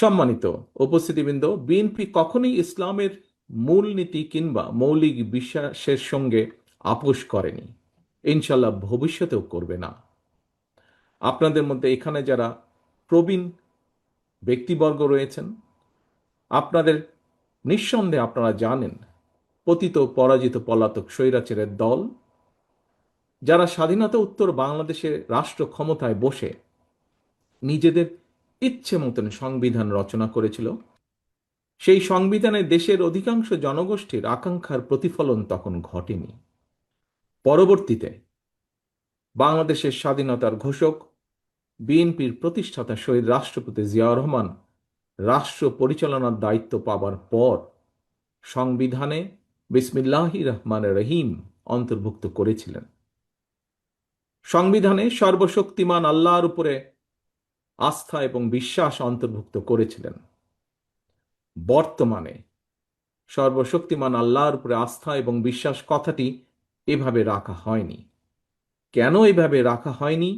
সম্মানিত উপস্থিতিবৃন্দ, বিএনপি কখনোই ইসলামের মূলনীতি কিংবা মৌলিক বিশ্বাসের সঙ্গে আপোষ করেনি, ইনশাল্লাহ ভবিষ্যতেও করবে না। আপনাদের মধ্যে এখানে যারা প্রবীণ ব্যক্তিবর্গ রয়েছেন, আপনাদের নিঃসন্দেহে আপনারা জানেন পতিত পরাজিত পলাতক স্বৈরাচারের দল যারা স্বাধীনতা উত্তর বাংলাদেশে রাষ্ট্র ক্ষমতায় বসে নিজেদের ইচ্ছে মতন সংবিধান রচনা করেছিল, সেই সংবিধানে দেশের অধিকাংশ জনগোষ্ঠীর আকাঙ্ক্ষার প্রতিফলন তখন ঘটেনি। পরবর্তীতে বাংলাদেশের স্বাধীনতার ঘোষক বিএনপির প্রতিষ্ঠাতা শহীদ রাষ্ট্রপতি জিয়াউর রহমান রাষ্ট্র পরিচালনার দায়িত্ব পাবার পর সংবিধানে বিসমিল্লাহির রহমানির রহিম অন্তর্ভুক্ত করেছিলেন। সংবিধানে সর্বশক্তিমান আল্লাহর উপরে আস্থা এবং বিশ্বাস অন্তর্ভুক্ত করেছিলেন। বর্তমানে সর্বশক্তিমান আল্লাহর উপরে আস্থা এবং বিশ্বাস কথাটি এভাবে রাখা হয়নি। কেন এভাবে রাখা হয়নি?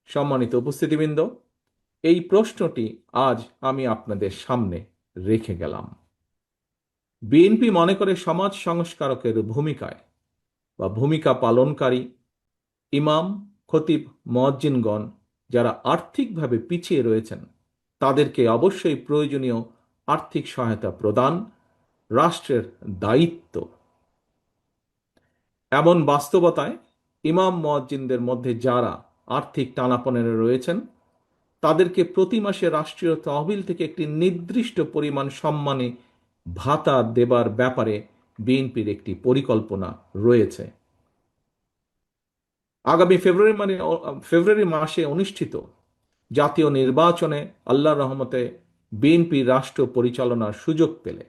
সম্মানিত উপস্থিতিবৃন্দ, এই প্রশ্নটি আজ আমি আপনাদের সামনে রেখে গেলাম। বিএনপি মনে করে সমাজ সংস্কারকের ভূমিকা পালনকারী ইমাম, খতিব, মুয়াজ্জিনগণ যারা আর্থিকভাবে পিছিয়ে রয়েছেন তাদেরকে অবশ্যই প্রয়োজনীয় আর্থিক সহায়তা প্রদান রাষ্ট্রের দায়িত্ব। এমন বাস্তবতায় ইমাম মুয়াজ্জিনদের মধ্যে যারা আর্থিক টানাপোড়েনে রয়েছেন তাদেরকে প্রতি মাসে রাষ্ট্রীয় তহবিল থেকে একটি নির্দিষ্ট পরিমাণ সম্মানী ভাতা দেবার ব্যাপারে বিএনপির একটি পরিকল্পনা রয়েছে। আগামী ফেব্রুয়ারি মাসে অনুষ্ঠিত জাতীয় নির্বাচনে আল্লাহর রহমতে বিএনপি রাষ্ট্র পরিচালনার সুযোগ পেলে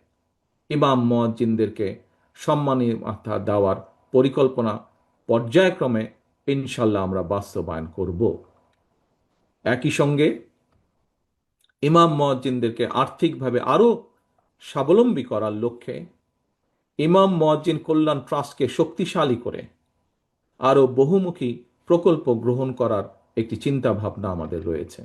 ইমাম মুয়াজ্জিনদেরকে সম্মানী ভাতা দেওয়ার পরিকল্পনা পর্যায়ক্রমে ইনশাল্লাহ আমরা বাস্তবায়ন করব। একই সঙ্গে ইমাম মুয়াজ্জিনদেরকে আর্থিকভাবে আরও স্বাবলম্বী করার লক্ষ্যে ইমাম মুয়াজ্জিন কল্যাণ ট্রাস্টকে শক্তিশালী করে আরও বহুমুখী প্রকল্প গ্রহণ করার একটি চিন্তা ভাবনা আমাদের রয়েছে।